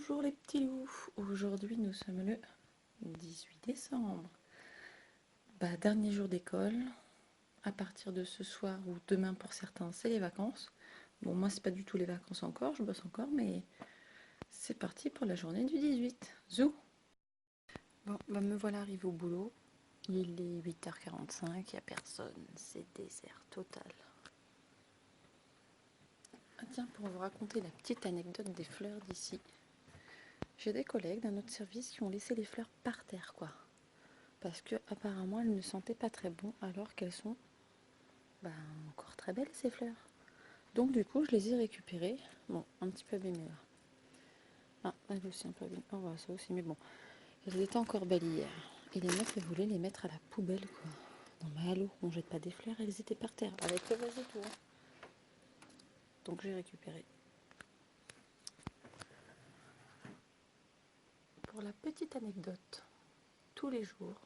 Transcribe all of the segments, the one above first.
Bonjour les petits loups, aujourd'hui nous sommes le 18 décembre. Dernier jour d'école, à partir de ce soir ou demain pour certains c'est les vacances. Bon moi c'est pas du tout les vacances encore, je bosse encore mais c'est parti pour la journée du 18. Zou. Me voilà arrivé au boulot, il est 8h45, il n'y a personne, c'est désert total. Ah tiens, pour vous raconter la petite anecdote des fleurs d'ici. J'ai des collègues d'un autre service qui ont laissé les fleurs par terre, quoi. Parce que apparemment elles ne sentaient pas très bon alors qu'elles sont encore très belles ces fleurs. Donc du coup je les ai récupérées. Bon, un petit peu abîmées là. Ah, elles aussi un peu abîmées. Oh voilà, ça aussi, mais bon. Elles étaient encore belles hier. Et les mecs elles voulaient les mettre à la poubelle quoi. Non mais allô, on jette pas des fleurs, elles étaient par terre. Avec le vase et tout. Donc j'ai récupéré. Pour la petite anecdote, tous les jours,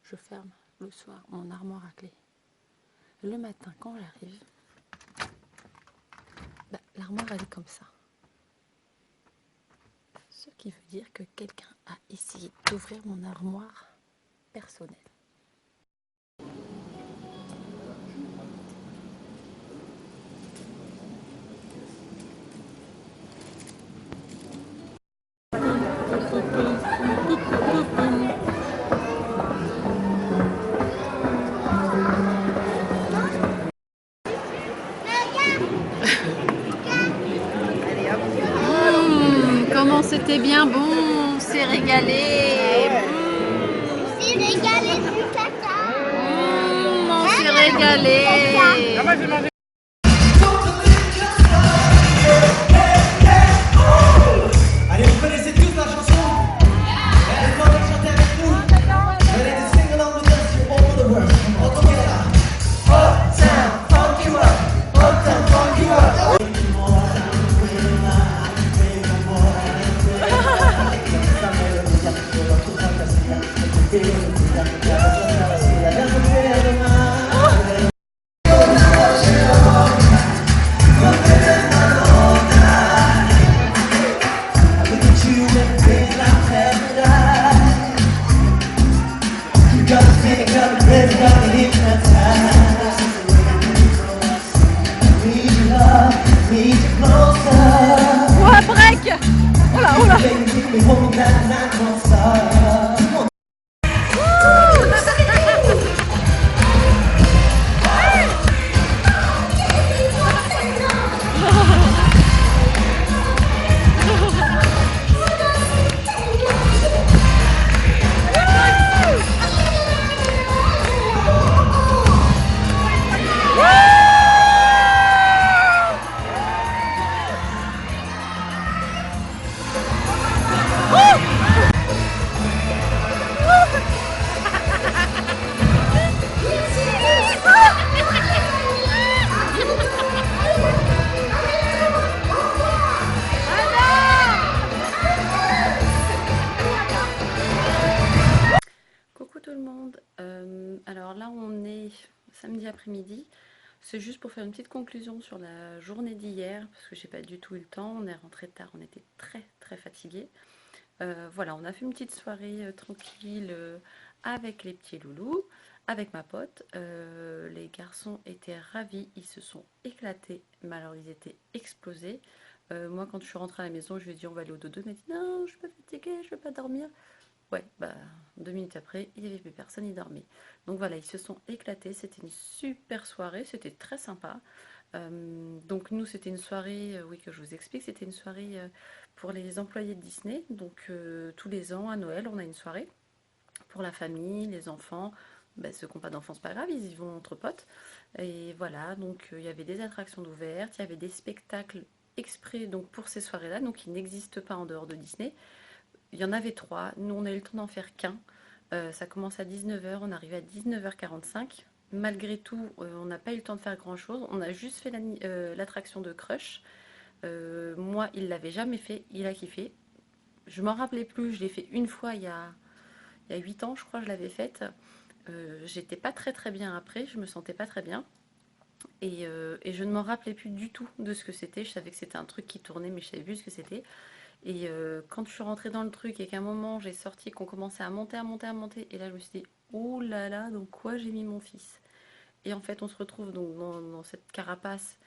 je ferme le soir mon armoire à clé. Le matin quand j'arrive, l'armoire elle est comme ça. Ce qui veut dire que quelqu'un a essayé d'ouvrir mon armoire personnelle. Comment c'était bien bon, on s'est régalé. C'est régalé du caca. On s'est régalé. Allez, vous connaissez tous la chanson? Allez, vous allez chanter avec nous. Ready to sing along with us, you're all over the world. All together. Uptown, funk you up. Uptown, funk you up. Oh, break. Oh là, oh là. Coucou tout le monde, alors là on est samedi après-midi, c'est juste pour faire une petite conclusion sur la journée d'hier, parce que j'ai pas du tout eu le temps, on est rentré tard, on était très fatigués. Voilà, on a fait une petite soirée tranquille avec les petits loulous, avec ma pote, les garçons étaient ravis, ils se sont éclatés, mais alors ils étaient explosés. Moi quand je suis rentrée à la maison, je lui ai dit on va aller au dodo, il m'a dit non, je suis pas fatiguée, je vais pas dormir. Ouais, 2 minutes après, il n'y avait plus personne, il dormait. Donc voilà, ils se sont éclatés, c'était une super soirée, c'était très sympa. Donc nous, c'était une soirée, oui, que je vous explique, c'était une soirée pour les employés de Disney. Donc tous les ans, à Noël, on a une soirée pour la famille, les enfants. Ceux qui n'ont pas d'enfants, c'est pas grave, ils y vont entre potes. Et voilà, donc il y avait des attractions d'ouvertes, il y avait des spectacles exprès donc pour ces soirées-là, donc qui n'existent pas en dehors de Disney. Il y en avait 3, nous on a eu le temps d'en faire qu'un. Ça commence à 19h, on arrive à 19h45. Malgré tout, on n'a pas eu le temps de faire grand chose. On a juste fait l'attraction de Crush. Moi, il l'avait jamais fait, il a kiffé. Je m'en rappelais plus, je l'ai fait une fois il y a 8 ans, je crois, je l'avais faite. J'étais pas très bien après, je me sentais pas très bien. Et je ne m'en rappelais plus du tout de ce que c'était. Je savais que c'était un truc qui tournait, mais je savais plus ce que c'était. Et quand je suis rentrée dans le truc et qu'à un moment j'ai sorti, qu'on commençait à monter, à monter, à monter, et là je me suis dit, oh là là, dans quoi j'ai mis mon fils? Et en fait, on se retrouve donc dans cette carapace,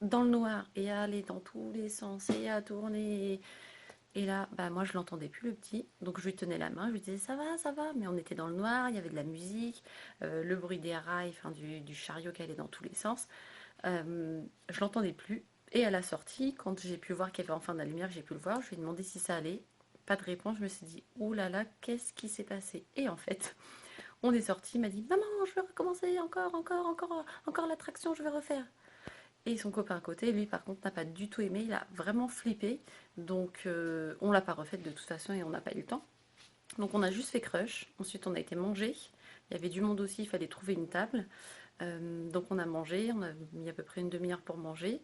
dans le noir, et à aller dans tous les sens, et à tourner. Et là, bah moi je l'entendais plus le petit, donc je lui tenais la main, je lui disais ça va, mais on était dans le noir, il y avait de la musique, le bruit des rails, enfin du chariot qui allait dans tous les sens. Je l'entendais plus. Et à la sortie, quand j'ai pu voir qu'il y avait enfin de la lumière, j'ai pu le voir, je lui ai demandé si ça allait. Pas de réponse, je me suis dit, ouh là là, qu'est-ce qui s'est passé? Et en fait, on est sorti, il m'a dit, maman, je veux recommencer, encore l'attraction, je vais refaire. Et son copain à côté, lui par contre, n'a pas du tout aimé, il a vraiment flippé. Donc on l'a pas refaite de toute façon et on n'a pas eu le temps. Donc on a juste fait crush, ensuite on a été manger. Il y avait du monde aussi, il fallait trouver une table. Donc on a mangé, on a mis à peu près une demi-heure pour manger.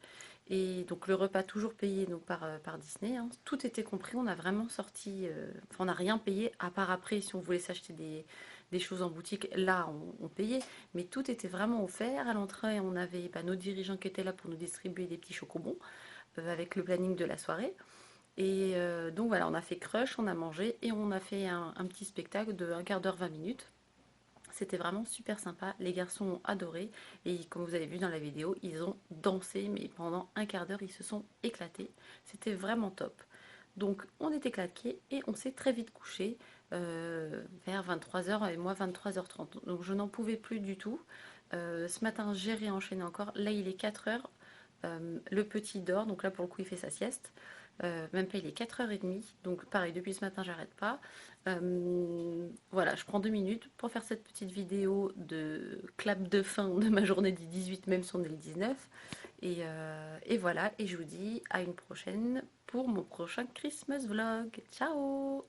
Et donc le repas toujours payé donc par Disney, hein. Tout était compris, on a vraiment sorti, enfin on n'a rien payé, à part après si on voulait s'acheter des choses en boutique, là on payait, mais tout était vraiment offert. À l'entrée on avait nos dirigeants qui étaient là pour nous distribuer des petits chocobons avec le planning de la soirée. Et donc voilà, on a fait crush, on a mangé et on a fait un petit spectacle de un quart d'heure, 20 minutes. C'était vraiment super sympa, les garçons ont adoré et comme vous avez vu dans la vidéo, ils ont dansé mais pendant un quart d'heure ils se sont éclatés. C'était vraiment top. Donc on était claqués et on s'est très vite couché vers 23h et moi 23h30. Donc je n'en pouvais plus du tout. Ce matin j'ai réenchaîné encore. Là il est 4h. Le petit dort, donc là pour le coup il fait sa sieste. Même pas, il est 4h30. Donc pareil, depuis ce matin, j'arrête pas. Voilà, je prends 2 minutes pour faire cette petite vidéo de clap de fin de ma journée du 18, même si on est le 19. Et voilà, et je vous dis à une prochaine pour mon prochain Christmas vlog. Ciao!